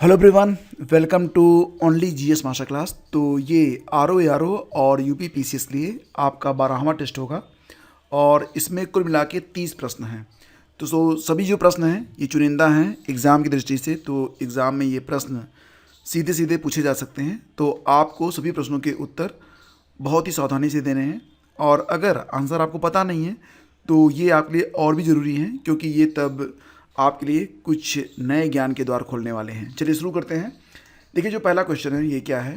Hello everyone, welcome to only GS master class. तो ये R O और UP PCS के लिए आपका 12वां टेस्ट होगा और इसमें कुल मिला के 30 प्रश्न हैं। तो सभी जो प्रश्न हैं ये चुनिंदा हैं एग्ज़ाम की दृष्टि से। तो एग्ज़ाम में ये प्रश्न सीधे सीधे पूछे जा सकते हैं, तो आपको सभी प्रश्नों के उत्तर बहुत ही सावधानी से देने हैं। और अगर आंसर आपको पता नहीं है तो ये आपके लिए और भी ज़रूरी है, क्योंकि ये तब आपके लिए कुछ नए ज्ञान के द्वार खोलने वाले हैं। चलिए शुरू करते हैं। देखिए, जो पहला क्वेश्चन है ये क्या है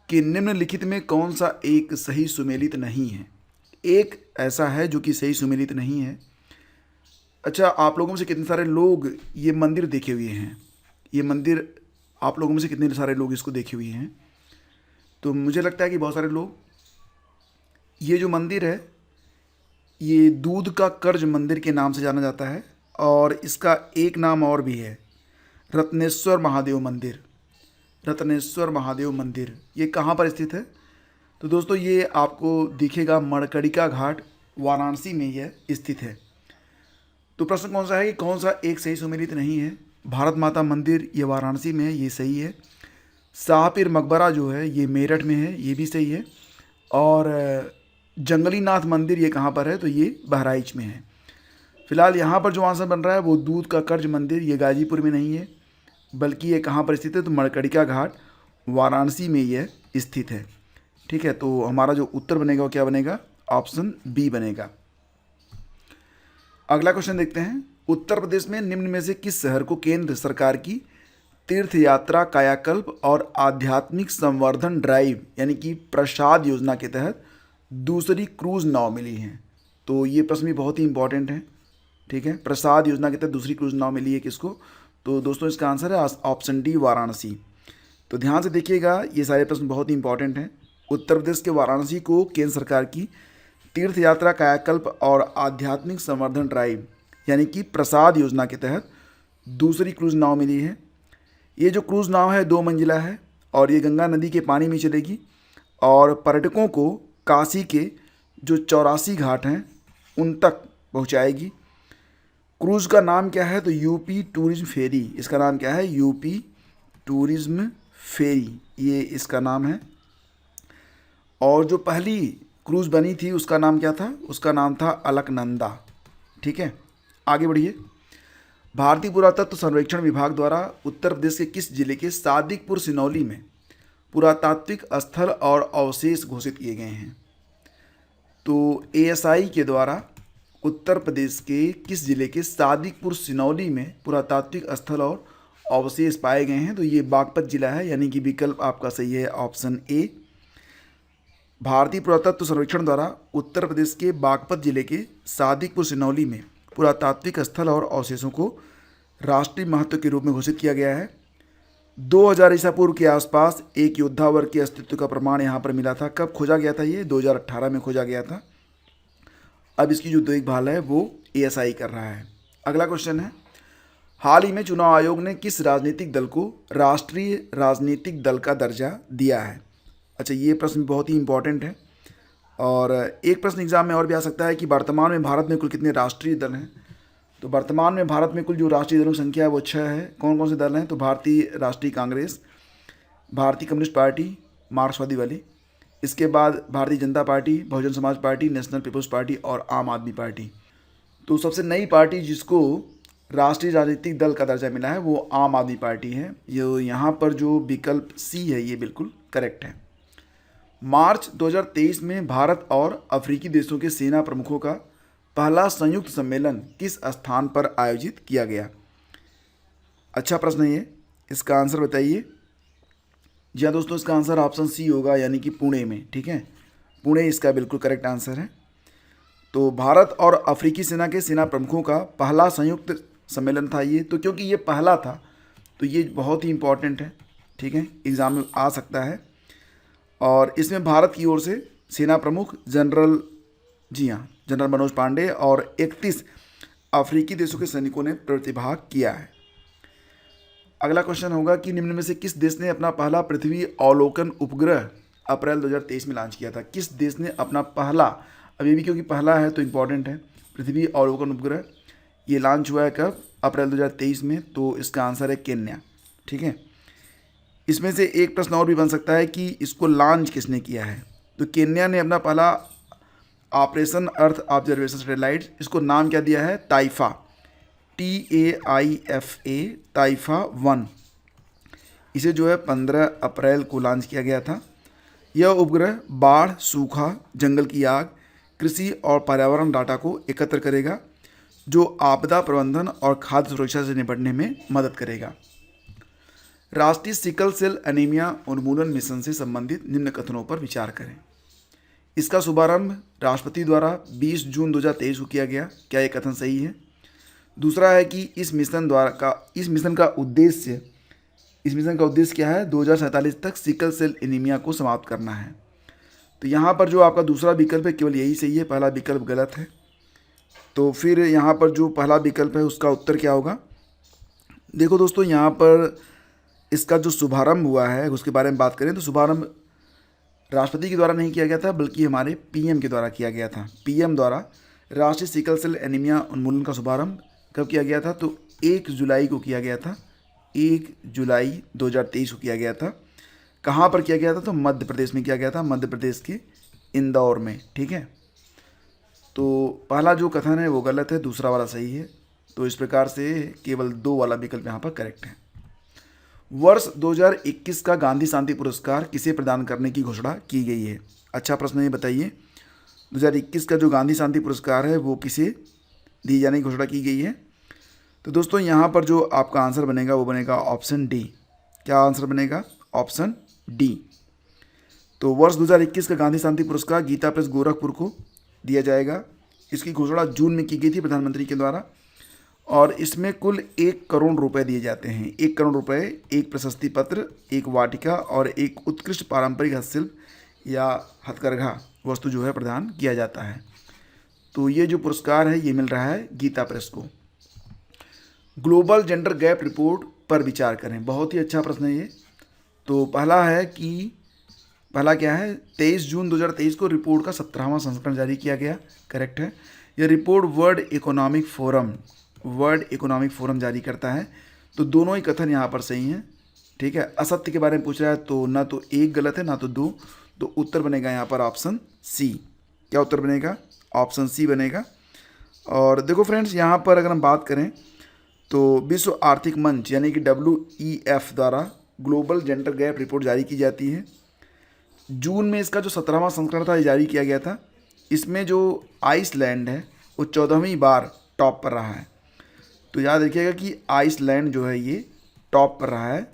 कि निम्नलिखित में कौन सा एक सही सुमेलित नहीं है। एक ऐसा है जो कि सही सुमेलित नहीं है। अच्छा, आप लोगों में से कितने सारे लोग ये मंदिर देखे हुए हैं? ये मंदिर आप लोगों में से कितने सारे लोग इसको देखे हुए हैं? तो मुझे लगता है कि बहुत सारे लोग। ये जो मंदिर है ये दूध का कर्ज मंदिर के नाम से जाना जाता है, और इसका एक नाम और भी है, रत्नेश्वर महादेव मंदिर। रत्नेश्वर महादेव मंदिर ये कहाँ पर स्थित है? तो दोस्तों ये आपको दिखेगा मणकड़िका घाट, वाराणसी में यह स्थित है। तो प्रश्न कौन सा है कि कौन सा एक सही सुमेलित नहीं है? भारत माता मंदिर ये वाराणसी में है, ये सही है। शाहपीर मकबरा जो है ये मेरठ में है, ये भी सही है। और जंगली नाथ मंदिर ये कहाँ पर है? तो ये बहराइच में है। फिलहाल यहाँ पर जो आंसर बन रहा है वो दूध का कर्ज मंदिर, ये गाजीपुर में नहीं है, बल्कि ये कहाँ पर स्थित है? तो मणकड़िका घाट, वाराणसी में यह स्थित है। ठीक है, तो हमारा जो उत्तर बनेगा वो क्या बनेगा? ऑप्शन बी बनेगा। अगला क्वेश्चन देखते हैं। उत्तर प्रदेश में निम्न में से किस शहर को केंद्र सरकार की तीर्थ यात्रा कायाकल्प और आध्यात्मिक संवर्धन ड्राइव यानी कि प्रसाद योजना के तहत दूसरी क्रूज नाव मिली है? तो ये प्रश्न भी बहुत ही इंपॉर्टेंट है। ठीक है, प्रसाद योजना के तहत दूसरी क्रूज नाव मिली है किसको? तो दोस्तों इसका आंसर है ऑप्शन डी, वाराणसी। तो ध्यान से देखिएगा, ये सारे प्रश्न बहुत ही इंपॉर्टेंट हैं। उत्तर प्रदेश के वाराणसी को केंद्र सरकार की तीर्थ यात्रा कायाकल्प और आध्यात्मिक संवर्धन ड्राइव यानी कि प्रसाद योजना के तहत दूसरी क्रूज नाव मिली है। ये जो क्रूज नाव है 2 मंजिला है और ये गंगा नदी के पानी में चलेगी और पर्यटकों को काशी के जो 84 घाट हैं उन तक पहुंचाएगी। क्रूज़ का नाम क्या है? तो यूपी टूरिज्म फेरी। इसका नाम क्या है? यूपी टूरिज्म फेरी, ये इसका नाम है। और जो पहली क्रूज़ बनी थी उसका नाम क्या था? उसका नाम था अलकनंदा। ठीक है, आगे बढ़िए। भारतीय पुरातत्व सर्वेक्षण विभाग द्वारा उत्तर प्रदेश के किस जिले के सादिकपुर सिनौली में पुरातात्विक स्थल और अवशेष घोषित किए गए हैं? तो एएसआई के द्वारा उत्तर प्रदेश के किस जिले के सादिकपुर सिनौली में पुरातात्विक स्थल और अवशेष पाए गए हैं? तो ये बागपत जिला है, यानी कि विकल्प आपका सही है, ऑप्शन ए। भारतीय पुरातत्व सर्वेक्षण द्वारा उत्तर प्रदेश के बागपत जिले के सादिकपुर सिनौली में पुरातात्विक स्थल और अवशेषों को राष्ट्रीय महत्व के रूप में घोषित किया गया है। 2000 ईसा पूर्व के आसपास एक योद्धा वर्ग के अस्तित्व का प्रमाण यहाँ पर मिला था। कब खोजा गया था? ये 2018 में खोजा गया था। अब इसकी जो देखभाल है वो एएसआई कर रहा है। अगला क्वेश्चन है, हाल ही में चुनाव आयोग ने किस राजनीतिक दल को राष्ट्रीय राजनीतिक दल का दर्जा दिया है? अच्छा, ये प्रश्न बहुत ही इंपॉर्टेंट है। और एक प्रश्न एग्जाम में और भी आ सकता है कि वर्तमान में भारत में कुल कितने राष्ट्रीय दल हैं? तो वर्तमान में भारत में कुल जो राष्ट्रीय दलों की संख्या है वो 6 है। कौन कौन से दल हैं? तो भारतीय राष्ट्रीय कांग्रेस, भारतीय कम्युनिस्ट पार्टी मार्क्सवादी वाली, इसके बाद Bharatiya Janata party, Bahujan Samaj party, national peoples party और आम आदमी पार्टी। तो सबसे नई पार्टी जिसको राष्ट्रीय राजनीतिक दल का दर्जा मिला है वो आम आदमी पार्टी है। ये यहाँ पर जो विकल्प सी है ये बिल्कुल करेक्ट है। मार्च 2023 में भारत और अफ्रीकी देशों के सेना प्रमुखों का पहला संयुक्त सम्मेलन किस स्थान पर आयोजित किया गया? अच्छा प्रश्न है ये, इसका आंसर बताइए। जी हाँ दोस्तों, इसका आंसर ऑप्शन सी होगा, यानी कि पुणे में। ठीक है, पुणे इसका बिल्कुल करेक्ट आंसर है। तो भारत और अफ्रीकी सेना के सेना प्रमुखों का पहला संयुक्त सम्मेलन था ये। तो क्योंकि ये पहला था तो ये बहुत ही इम्पॉर्टेंट है। ठीक है, एग्ज़ाम में आ सकता है। और इसमें भारत की ओर से सेना प्रमुख जनरल, जी हाँ, जनरल मनोज पांडे और 31 अफ्रीकी देशों के सैनिकों ने प्रतिभाग किया है। अगला क्वेश्चन होगा कि निम्न में से किस देश ने अपना पहला पृथ्वी अवलोकन उपग्रह अप्रैल 2023 में लॉन्च किया था? किस देश ने अपना पहला, अभी भी क्योंकि पहला है तो इम्पॉर्टेंट है, पृथ्वी अवलोकन उपग्रह ये लॉन्च हुआ है कब? अप्रैल 2023 में। तो इसका आंसर है केन्या। ठीक है। इसमें से एक प्रश्न और भी बन सकता है कि इसको लॉन्च किसने किया है। तो केन्या ने अपना पहला ऑपरेशन अर्थ ऑब्जर्वेशन सैटेलाइट, इसको नाम क्या दिया है, ताइफा, TAIFA, ताइफा 1। इसे जो है 15 अप्रैल को लॉन्च किया गया था। यह उपग्रह बाढ़, सूखा, जंगल की आग, कृषि और पर्यावरण डाटा को एकत्र करेगा, जो आपदा प्रबंधन और खाद्य सुरक्षा से निपटने में मदद करेगा। राष्ट्रीय सिकल सेल एनीमिया उन्मूलन मिशन से संबंधित निम्न कथनों पर विचार करें। इसका शुभारंभ राष्ट्रपति द्वारा 20 जून 2023 को किया गया। क्या यह कथन सही है? दूसरा है कि इस मिशन का उद्देश्य क्या है, 2047 तक सिकल सेल एनीमिया को समाप्त करना है। तो यहाँ पर जो आपका दूसरा विकल्प है केवल यही सही है, पहला विकल्प गलत है। तो फिर यहाँ पर जो पहला विकल्प है उसका उत्तर क्या होगा? देखो दोस्तों, यहाँ पर इसका जो शुभारंभ हुआ है उसके बारे में बात करें तो शुभारंभ राष्ट्रपति के द्वारा नहीं किया गया था, बल्कि हमारे PM के द्वारा किया गया था। PM द्वारा राष्ट्रीय सिकल सेल एनीमिया उन्मूलन का शुभारंभ कब किया गया था? तो 1 जुलाई को किया गया था। 1 जुलाई 2023 को किया गया था। कहाँ पर किया गया था? तो मध्य प्रदेश में किया गया था, मध्य प्रदेश के इंदौर में। ठीक है, तो पहला जो कथन है वो गलत है, दूसरा वाला सही है। तो इस प्रकार से केवल 2 वाला विकल्प यहाँ पर करेक्ट है। वर्ष 2021 का गांधी शांति पुरस्कार किसे प्रदान करने की घोषणा की गई है? अच्छा प्रश्न, ये बताइए 2021 का जो गांधी शांति पुरस्कार है वो किसे दिए जाने की घोषणा की गई है? तो दोस्तों यहाँ पर जो आपका आंसर बनेगा वो बनेगा ऑप्शन डी। क्या आंसर बनेगा? Option D. तो वर्ष 2021 का गांधी शांति पुरस्कार गीता प्रेस गोरखपुर को दिया जाएगा। इसकी घोषणा जून में की गई थी प्रधानमंत्री के द्वारा, और इसमें कुल 1 करोड़ रुपए दिए जाते हैं। 1 करोड़ रुपए, एक प्रशस्ति पत्र, एक वाटिका और एक उत्कृष्ट पारंपरिक हस्तशिल्प या हथकरघा वस्तु जो है प्रदान किया जाता है। तो ये जो पुरस्कार है ये मिल रहा है गीता प्रेस को। ग्लोबल जेंडर गैप रिपोर्ट पर विचार करें। बहुत ही अच्छा प्रश्न है ये। तो पहला क्या है, 23 जून 2023 को रिपोर्ट का 17वां संस्करण जारी किया गया। करेक्ट है। यह रिपोर्ट वर्ल्ड इकोनॉमिक फोरम जारी करता है। तो दोनों ही कथन यहाँ पर सही हैं। ठीक है, असत्य के बारे में पूछ रहा है तो ना तो 1 गलत है ना तो 2, तो उत्तर बनेगा यहाँ पर ऑप्शन सी। क्या उत्तर बनेगा? ऑप्शन सी बनेगा। और देखो फ्रेंड्स, यहाँ पर अगर हम बात करें तो विश्व आर्थिक मंच यानी कि WEF द्वारा ग्लोबल जेंडर गैप रिपोर्ट जारी की जाती है। जून में इसका जो 17वां संस्करण था ये जारी किया गया था। इसमें जो आइसलैंड है वो 14वीं बार टॉप पर रहा है। तो याद रखिएगा कि आइसलैंड जो है ये टॉप पर रहा है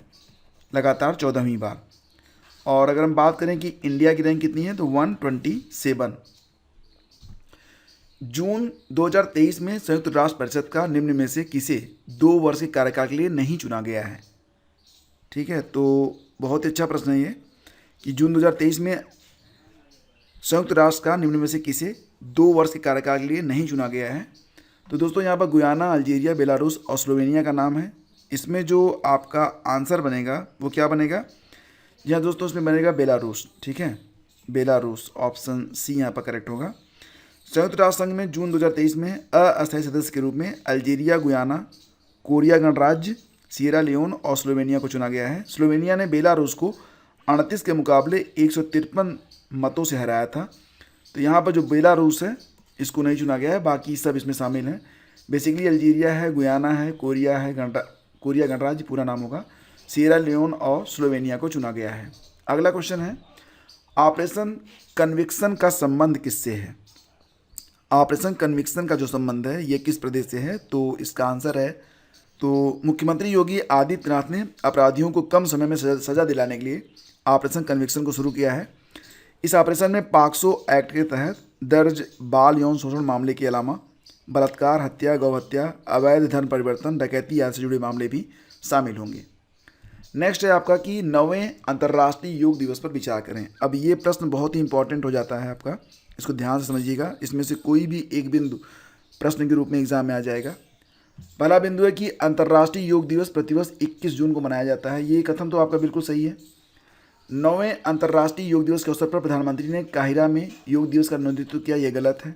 लगातार 14वीं बार। और अगर हम बात करें कि इंडिया की रैंक कितनी है तो 127। जून 2023 में संयुक्त राष्ट्र परिषद का निम्न में से किसे 2 वर्ष के कार्यकाल के लिए नहीं चुना गया है? ठीक है, तो बहुत अच्छा प्रश्न है ये कि जून 2023 में संयुक्त राष्ट्र का निम्न में से किसे 2 वर्ष के कार्यकाल के लिए नहीं चुना गया है? तो दोस्तों यहाँ पर गुयाना, अल्जीरिया, बेलारूस और स्लोवेनिया का नाम है। इसमें जो आपका आंसर बनेगा वो क्या बनेगा? यहाँ दोस्तों इसमें बनेगा बेलारूस। ठीक है, बेलारूस, ऑप्शन सी यहाँ पर करेक्ट होगा। संयुक्त राष्ट्र संघ में जून 2023 में अस्थायी सदस्य के रूप में अल्जीरिया, गुयाना, कोरिया गणराज्य, सिएरा लियोन और स्लोवेनिया को चुना गया है। स्लोवेनिया ने बेलारूस को 38 के मुकाबले 153 मतों से हराया था। तो यहाँ पर जो बेलारूस है इसको नहीं चुना गया है, बाकी सब इसमें शामिल हैं। बेसिकली अल्जीरिया है, गुयाना है, कोरिया गणराज्य पूरा नाम होगा, सिएरा लियोन और स्लोवेनिया को चुना गया है। अगला क्वेश्चन है, ऑपरेशन कन्विक्शन का संबंध किससे है? ऑपरेशन कन्विक्शन का जो संबंध है ये किस प्रदेश से है? तो इसका आंसर है तो मुख्यमंत्री योगी आदित्यनाथ ने अपराधियों को कम समय में सजा दिलाने के लिए ऑपरेशन कन्विक्शन को शुरू किया है। इस ऑपरेशन में पॉक्सो एक्ट के तहत दर्ज बाल यौन शोषण मामले के अलावा बलात्कार, हत्या, गौहत्या, अवैध धन परिवर्तन, डकैती आदि से जुड़े मामले भी शामिल होंगे। नेक्स्ट है आपका कि 9वें अंतर्राष्ट्रीय योग दिवस पर विचार करें। अब ये प्रश्न बहुत ही इंपॉर्टेंट हो जाता है आपका, इसको ध्यान से समझिएगा। इसमें से कोई भी एक बिंदु प्रश्न के रूप में एग्जाम में आ जाएगा। पहला बिंदु है कि अंतर्राष्ट्रीय योग दिवस प्रतिवर्ष 21 जून को मनाया जाता है। ये कथन तो आपका बिल्कुल सही है। 9वें अंतर्राष्ट्रीय योग दिवस के अवसर पर प्रधानमंत्री ने काहिरा में योग दिवस का नेतृत्व किया, ये गलत है।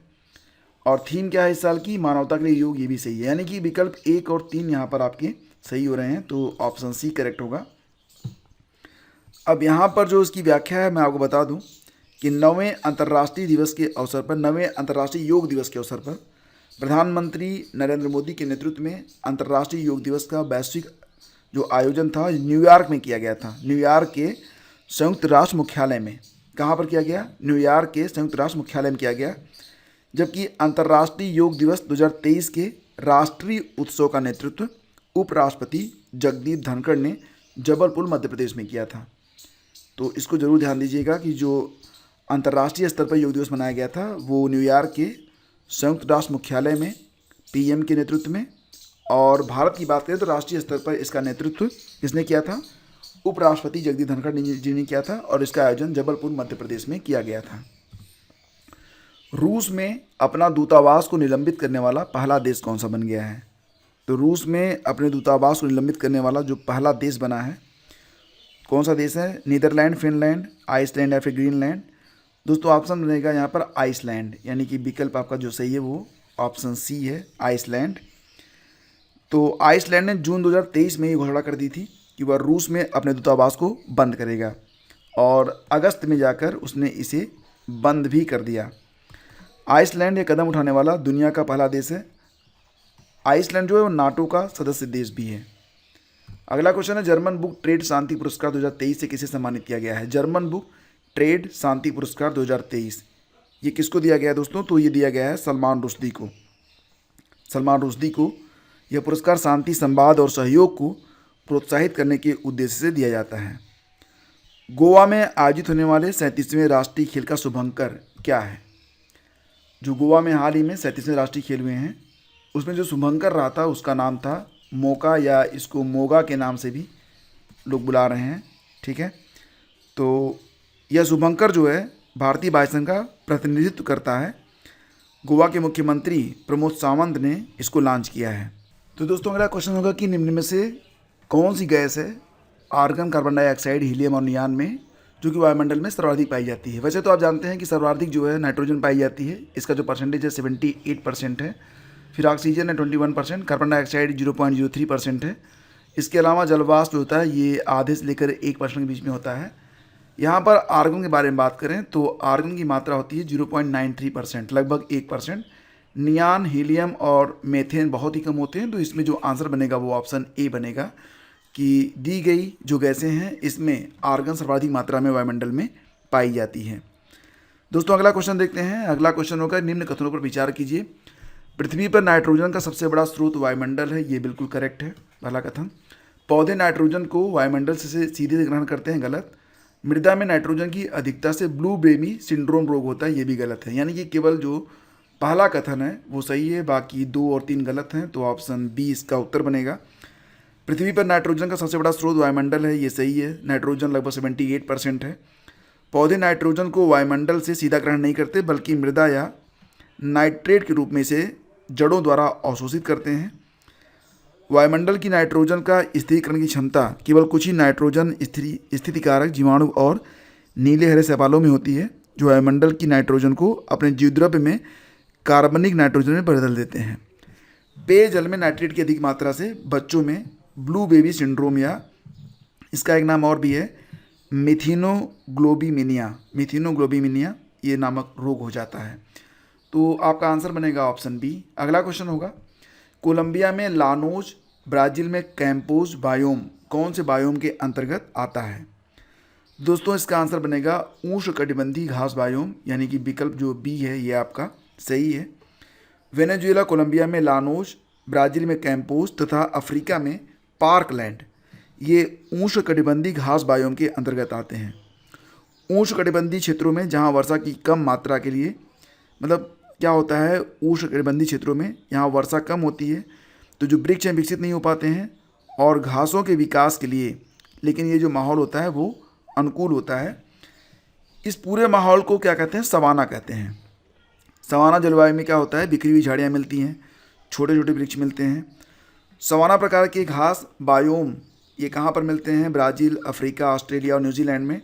और थीम क्या है इस साल की? मानवता के लिए योग, ये भी सही है। यानी कि विकल्प 1 और 3 यहाँ पर आपके सही हो रहे हैं, तो ऑप्शन सी करेक्ट होगा। अब यहाँ पर जो इसकी व्याख्या है मैं आपको बता दूं कि 9वें अंतर्राष्ट्रीय दिवस के अवसर पर, 9वें अंतर्राष्ट्रीय योग दिवस के अवसर पर प्रधानमंत्री नरेंद्र मोदी के नेतृत्व में अंतर्राष्ट्रीय योग दिवस का वैश्विक जो आयोजन था न्यूयॉर्क में किया गया था। न्यूयॉर्क के संयुक्त राष्ट्र मुख्यालय में। कहाँ पर किया गया? न्यूयॉर्क के संयुक्त राष्ट्र मुख्यालय में किया गया। जबकि अंतर्राष्ट्रीय योग दिवस 2023 के राष्ट्रीय उत्सव का नेतृत्व उपराष्ट्रपति जगदीप धनखड़ ने जबलपुर मध्य प्रदेश में किया था। तो इसको जरूर ध्यान दीजिएगा कि जो अंतर्राष्ट्रीय स्तर पर योग दिवस मनाया गया था वो न्यूयॉर्क के संयुक्त राष्ट्र मुख्यालय में पीएम के नेतृत्व में, और भारत की बात करें तो राष्ट्रीय स्तर पर इसका नेतृत्व किसने किया था? उपराष्ट्रपति जगदीप धनखड़ जी ने किया था, और इसका आयोजन जबलपुर मध्य प्रदेश में किया गया था। रूस में अपना दूतावास को निलंबित करने वाला पहला देश कौन सा बन गया है? तो रूस में अपने दूतावास को निलंबित करने वाला जो पहला देश बना है कौन सा देश है? नीदरलैंड, फिनलैंड, आइसलैंड या फिर ग्रीनलैंड? दोस्तों ऑप्शन बनेगा यहाँ पर आइसलैंड, यानी कि विकल्प आपका जो सही है वो ऑप्शन सी है, आइसलैंड। तो आइसलैंड ने जून 2023 में ये घोषणा कर दी थी कि वह रूस में अपने दूतावास को बंद करेगा, और अगस्त में जाकर उसने इसे बंद भी कर दिया। आइसलैंड ये कदम उठाने वाला दुनिया का पहला देश है। आइसलैंड जो है वो नाटो का सदस्य देश भी है। अगला क्वेश्चन है, जर्मन बुक ट्रेड शांति पुरस्कार 2023 से किसे सम्मानित किया गया है? जर्मन बुक ट्रेड शांति पुरस्कार 2023 ये किसको दिया गया है दोस्तों? तो ये दिया गया है सलमान रुश्दी को। सलमान रुश्दी को यह पुरस्कार शांति, संवाद और सहयोग को प्रोत्साहित करने के उद्देश्य से दिया जाता है। गोवा में आयोजित होने वाले 37वें राष्ट्रीय खेल का शुभंकर क्या है? जो गोवा में हाल ही में 37वें राष्ट्रीय खेल हुए हैं उसमें जो शुभंकर रहा था उसका नाम था मोका, या इसको मोगा के नाम से भी लोग बुला रहे हैं, ठीक है। तो यह शुभंकर जो है भारतीय वायुसेना का प्रतिनिधित्व करता है। गोवा के मुख्यमंत्री प्रमोद सावंत ने इसको लॉन्च किया है। तो दोस्तों अगला क्वेश्चन होगा कि निम्न में से कौन सी गैस है आर्गन, कार्बन डाइऑक्साइड, हीलियम और नियान में जो कि वायुमंडल में सर्वाधिक पाई जाती है? वैसे तो आप जानते हैं कि सर्वाधिक जो है नाइट्रोजन पाई जाती है, इसका जो परसेंटेज है 78% है। फिर ऑक्सीजन है 21%, कार्बन डाइऑक्साइड 0.03% है। इसके अलावा जलवाष्प जो होता है ये आधे से लेकर 1% के बीच में होता है। यहाँ पर आर्गन के बारे में बात करें तो आर्गन की मात्रा होती है 0.93%, लगभग 1%। नियान, हीलियम और मेथेन बहुत ही कम होते हैं। तो इसमें जो आंसर बनेगा वो ऑप्शन ए बनेगा कि दी गई जो गैसें हैं इसमें आर्गन सर्वाधिक मात्रा में वायुमंडल में पाई जाती है। दोस्तों अगला क्वेश्चन देखते हैं। अगला क्वेश्चन होगा, निम्न कथनों पर विचार कीजिए। पृथ्वी पर नाइट्रोजन का सबसे बड़ा स्रोत वायुमंडल है, ये बिल्कुल करेक्ट है पहला कथन। पौधे नाइट्रोजन को वायुमंडल से सीधे ग्रहण करते हैं, गलत। मृदा में नाइट्रोजन की अधिकता से ब्लू बेबी सिंड्रोम रोग होता है, ये भी गलत है। यानी कि केवल जो पहला कथन है वो सही है, बाकी 2 और 3 गलत हैं। तो ऑप्शन बी इसका उत्तर बनेगा। पृथ्वी पर नाइट्रोजन का सबसे बड़ा स्रोत वायुमंडल है, ये सही है। नाइट्रोजन लगभग 78% है। पौधे नाइट्रोजन को वायुमंडल से सीधा ग्रहण नहीं करते बल्कि मृदा या नाइट्रेट के रूप में इसे जड़ों द्वारा अवशोषित करते हैं। वायुमंडल की नाइट्रोजन का स्थिरीकरण की क्षमता केवल कुछ ही नाइट्रोजन स्थितिकारक जीवाणु और नीले हरे शैवालों में होती है, जो वायुमंडल की नाइट्रोजन को अपने जीवद्रव्य में कार्बनिक नाइट्रोजन में बदल देते हैं। पेयजल में नाइट्रेट की अधिक मात्रा से बच्चों में ब्लू बेबी सिंड्रोम, या इसका एक नाम और भी है मिथेनोग्लोबिमिनिया ये नामक रोग हो जाता है। तो आपका आंसर बनेगा ऑप्शन बी। अगला क्वेश्चन होगा, कोलंबिया में लानोज, ब्राज़ील में कैंपोज बायोम कौन से बायोम के अंतर्गत आता है? दोस्तों इसका आंसर बनेगा उष्णकटिबंधीय घास बायोम, यानी कि विकल्प जो बी है ये आपका सही है। वेनेजुएला, कोलंबिया में लानोज, ब्राज़ील में कैंपोज तथा अफ्रीका में पार्कलैंड ये उष्णकटिबंधीय घास बायोम के अंतर्गत आते हैं। उष्णकटिबंधीय क्षेत्रों में जहाँ वर्षा की कम मात्रा के लिए, मतलब क्या होता है उष्णकटिबंधीय क्षेत्रों में यहाँ वर्षा कम होती है तो जो वृक्ष हैं विकसित नहीं हो पाते हैं और घासों के विकास के लिए, लेकिन ये जो माहौल होता है वो अनुकूल होता है। इस पूरे माहौल को क्या कहते हैं? सवाना कहते हैं। सवाना जलवायु में क्या होता है? बिखरी हुई झाड़ियाँ मिलती हैं, छोटे छोटे वृक्ष मिलते हैं। सवाना प्रकार के घास बायोम ये कहाँ पर मिलते हैं? ब्राज़ील, अफ्रीका, ऑस्ट्रेलिया और न्यूजीलैंड में।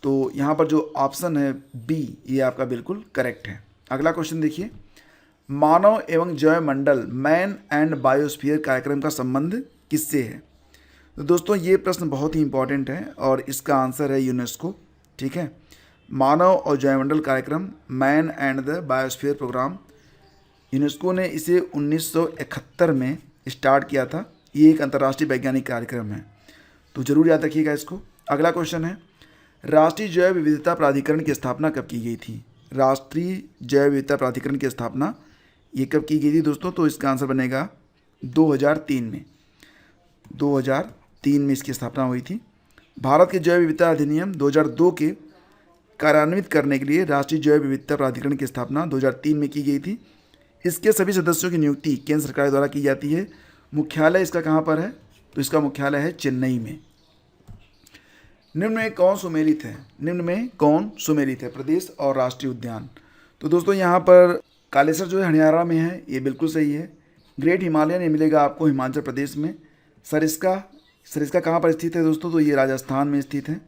तो यहाँ पर जो ऑप्शन है बी ये आपका बिल्कुल करेक्ट है। अगला क्वेश्चन देखिए, मानव एवं जैव मंडल मैन एंड बायोस्फीयर कार्यक्रम का संबंध किससे है? तो दोस्तों ये प्रश्न बहुत ही इंपॉर्टेंट है और इसका आंसर है यूनेस्को। ठीक है, मानव और जैवमंडल कार्यक्रम, man and the biosphere programme, UNESCO ने इसे 1971 में स्टार्ट किया था। ये एक अंतर्राष्ट्रीय वैज्ञानिक कार्यक्रम है, तो जरूर याद रखिएगा इसको। अगला क्वेश्चन है, राष्ट्रीय जैव विविधता प्राधिकरण की स्थापना कब की गई थी? राष्ट्रीय जैव विविधता प्राधिकरण की स्थापना ये कब की गई थी दोस्तों? तो इसका आंसर बनेगा 2003 में। 2003 में इसकी स्थापना हुई थी। भारत के जैव विविधता अधिनियम 2002 के कार्यान्वित करने के लिए राष्ट्रीय जैव विविधता प्राधिकरण की स्थापना 2003 में की गई थी। इसके सभी सदस्यों की नियुक्ति केंद्र सरकार द्वारा की जाती है। मुख्यालय इसका कहाँ पर है? तो इसका मुख्यालय है चेन्नई में। निम्न में कौन सुमेलित है? निम्न में कौन सुमेलित है? प्रदेश और राष्ट्रीय उद्यान। तो दोस्तों यहाँ पर कालेसर जो है हरियाणा में है, ये बिल्कुल सही है। ग्रेट हिमालयन ये मिलेगा आपको हिमाचल प्रदेश में। सरिस्का कहाँ पर स्थित है दोस्तों? तो ये राजस्थान में स्थित है।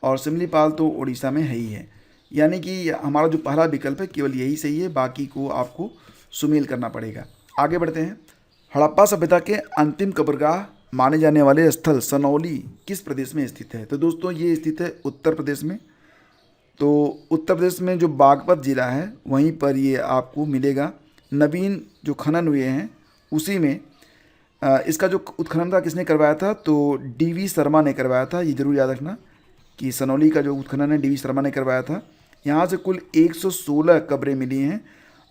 और सिमलीपाल तो उड़ीसा में है ही है। यानी कि हमारा जो पहला विकल्प है केवल यही सही है, बाकी को आपको सुमेल करना पड़ेगा। आगे बढ़ते हैं। हड़प्पा सभ्यता के अंतिम कब्रगाह माने जाने वाले स्थल सनौली किस प्रदेश में स्थित है? तो दोस्तों ये स्थित है उत्तर प्रदेश में। तो उत्तर प्रदेश में जो बागपत जिला है वहीं पर ये आपको मिलेगा। नवीन जो खनन हुए हैं उसी में इसका जो उत्खनन था किसने करवाया था? तो डीवी शर्मा ने करवाया था। ये जरूर याद रखना कि सनौली का जो उत्खनन है डीवी शर्मा ने करवाया था। यहाँ से कुल 116 कब्रें मिली हैं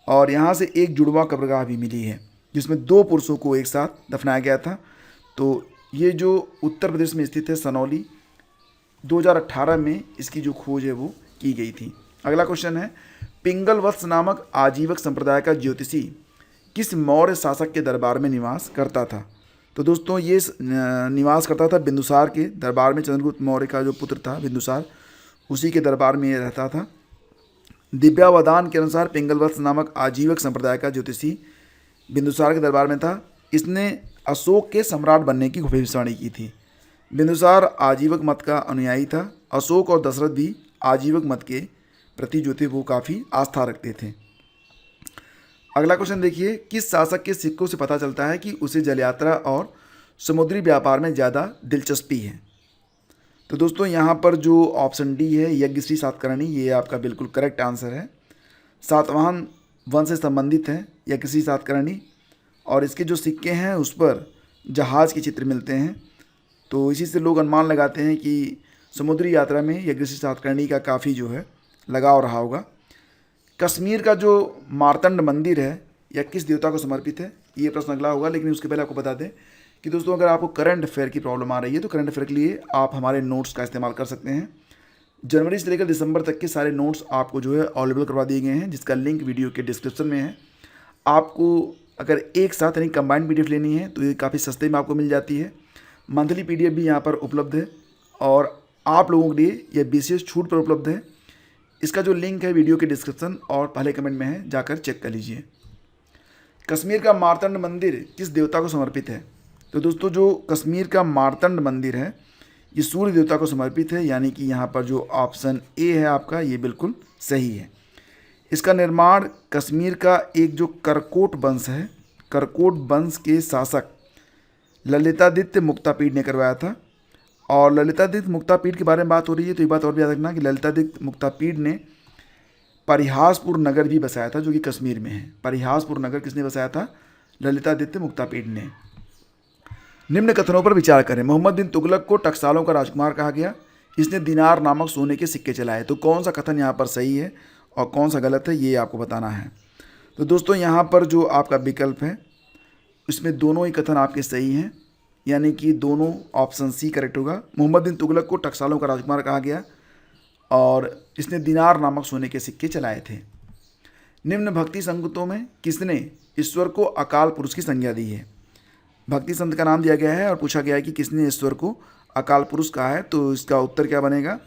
और यहाँ से एक जुड़वा कब्रगाह भी मिली है जिसमें 2 पुरुषों को एक साथ दफनाया गया था। तो ये जो उत्तर प्रदेश में स्थित है सनौली, 2018 में इसकी जो खोज है वो की गई थी। अगला क्वेश्चन है, पिंगल वत्स नामक आजीवक संप्रदाय का ज्योतिषी किस मौर्य शासक के दरबार में निवास करता था? तो दोस्तों ये निवास करता था बिंदुसार के दरबार में। चंद्रगुप्त मौर्य का जो पुत्र था बिंदुसार, उसी के दरबार में ये रहता था। दिव्यावदान के अनुसार पिंगलवत्स नामक आजीवक संप्रदाय का ज्योतिषी बिंदुसार के दरबार में था। इसने अशोक के सम्राट बनने की भविष्यवाणी की थी। बिंदुसार आजीवक मत का अनुयायी था। अशोक और दशरथ भी आजीवक मत के प्रति जो थे वो काफ़ी आस्था रखते थे। अगला क्वेश्चन देखिए, किस शासक के सिक्कों से पता चलता है कि उसे जलयात्रा और समुद्री व्यापार में ज़्यादा दिलचस्पी है? तो दोस्तों यहाँ पर जो ऑप्शन डी है यज्ञश्री सातकर्णी, ये आपका बिल्कुल करेक्ट आंसर है। सातवाहन वंश से संबंधित है यज्ञश्री सातकर्णी और इसके जो सिक्के हैं उस पर जहाज़ के चित्र मिलते हैं। तो इसी से लोग अनुमान लगाते हैं कि समुद्री यात्रा में यज्ञश्री सातकर्णी का काफ़ी जो है लगाव रहा होगा। कश्मीर का जो मार्तंड मंदिर है यह किस देवता को समर्पित है? ये प्रश्न अगला होगा, लेकिन उसके पहले आपको बता दें कि दोस्तों अगर आपको करंट अफेयर की प्रॉब्लम आ रही है तो करंट अफेयर के लिए आप हमारे नोट्स का इस्तेमाल कर सकते हैं। जनवरी से लेकर दिसंबर तक के सारे नोट्स आपको जो है अवेलेबल करवा दिए गए हैं, जिसका लिंक वीडियो के डिस्क्रिप्शन में है। आपको अगर एक साथ यानी कंबाइंड पीडीएफ लेनी है तो ये काफ़ी सस्ते में आपको मिल जाती है। मंथली पीडीएफ भी यहाँ पर उपलब्ध है और आप लोगों के लिए यह विशेष छूट पर उपलब्ध है। इसका जो लिंक है वीडियो के डिस्क्रिप्शन और पहले कमेंट में है, जाकर चेक कर लीजिए। कश्मीर का मार्तंड मंदिर किस देवता को समर्पित है? तो दोस्तों जो कश्मीर का मार्तंड मंदिर है ये सूर्य देवता को समर्पित है, यानी कि यहाँ पर जो ऑप्शन ए है आपका ये बिल्कुल सही है। इसका निर्माण कश्मीर का एक जो करकोट वंश है, करकोट वंश के शासक ललितादित्य मुक्तापीड ने करवाया था। और ललितादित्य मुक्तापीड के बारे में बात हो रही है तो एक बात और भी याद रखना कि ललितादित्य मुक्तापीड ने परिहासपुर नगर भी बसाया था जो कि कश्मीर में है। परिहासपुर नगर किसने बसाया था? ललितादित्य मुक्तापीड ने। निम्न कथनों पर विचार करें। मोहम्मद बिन तुगलक को टकसालों का राजकुमार कहा गया। इसने दिनार नामक सोने के सिक्के चलाए। तो कौन सा कथन यहाँ पर सही है और कौन सा गलत है ये आपको बताना है। तो दोस्तों यहाँ पर जो आपका विकल्प है इसमें दोनों ही कथन आपके सही हैं, यानी कि दोनों ऑप्शन सी करेक्ट होगा। मोहम्मद बिन तुगलक को टकसालों का राजकुमार कहा गया और इसने दिनार नामक सोने के सिक्के चलाए थे। निम्न भक्ति संगीतों में किसने ईश्वर को अकाल पुरुष की संज्ञा दी है? भक्ति संत का नाम दिया गया है और पूछा गया है कि किसने ईश्वर को अकाल पुरुष कहा है। तो इसका उत्तर क्या बनेगा?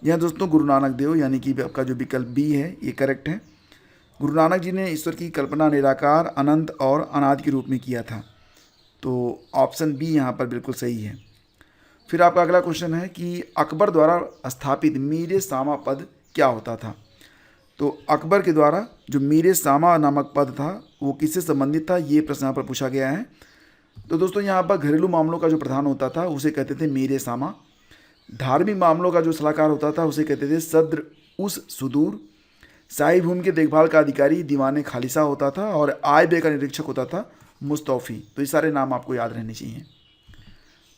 यह दोस्तों गुरु नानक देव, यानी कि आपका जो विकल्प बी है ये करेक्ट है। गुरु नानक जी ने ईश्वर की कल्पना निराकार, अनंत और अनादि के रूप में किया था। तो ऑप्शन बी यहाँ पर बिल्कुल सही है। फिर आपका अगला क्वेश्चन है कि अकबर द्वारा स्थापित मीरे सामा पद क्या होता था? तो अकबर के द्वारा जो मीरे सामा नामक पद था वो किससे संबंधित था? ये प्रश्न यहाँ पर पूछा गया है। तो दोस्तों यहाँ पर घरेलू मामलों का जो प्रधान होता था उसे कहते थे मीर सामा। धार्मिक मामलों का जो सलाहकार होता था उसे कहते थे सद्र उस सुदूर। शाही भूमि के देखभाल का अधिकारी दीवाने खालिसा होता था और आय व्यय का निरीक्षक होता था मुस्तौफी। तो ये सारे नाम आपको याद रहने चाहिए।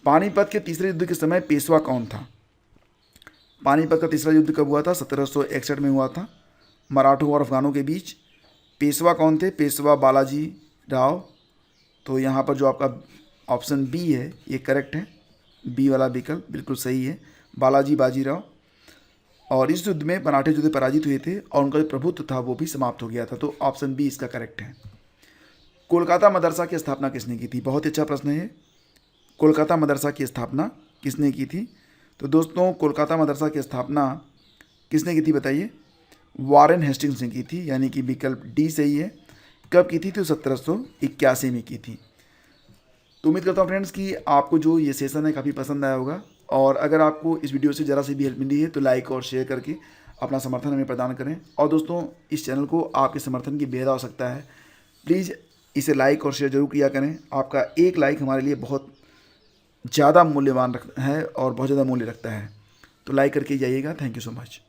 पानीपत के तीसरे युद्ध के समय पेशवा कौन था? पानीपत का तीसरा युद्ध कब हुआ था? 1761 में हुआ था, मराठों और अफगानों के बीच। पेशवा कौन थे? पेशवा बालाजी राव। तो यहाँ पर जो आपका ऑप्शन बी है ये करेक्ट है, बी वाला विकल्प बिल्कुल सही है, बालाजी बाजीराव। और इस युद्ध में मराठे योद्धे पराजित हुए थे और उनका जो प्रभुत्व था वो भी समाप्त हो गया था। तो ऑप्शन बी इसका करेक्ट है। कोलकाता मदरसा की स्थापना किसने की थी? बहुत अच्छा प्रश्न है। कोलकाता मदरसा की स्थापना किसने की थी? तो दोस्तों कोलकाता मदरसा की स्थापना किसने की थी बताइए? वॉरेन हेस्टिंग्स ने की थी, यानी कि विकल्प डी सही है। कब की थी? तो 1781 में की थी। तो उम्मीद करता हूँ फ्रेंड्स कि आपको जो ये सेशन है काफ़ी पसंद आया होगा, और अगर आपको इस वीडियो से ज़रा सी भी हेल्प मिली है तो लाइक और शेयर करके अपना समर्थन हमें प्रदान करें। और दोस्तों इस चैनल को आपके समर्थन की बेहद आवश्यकता है, प्लीज़ इसे लाइक और शेयर जरूर किया करें। आपका एक लाइक हमारे लिए बहुत ज़्यादा मूल्यवान है और बहुत ज़्यादा मूल्य रखता है। तो लाइक करके जाइएगा। Thank you so much.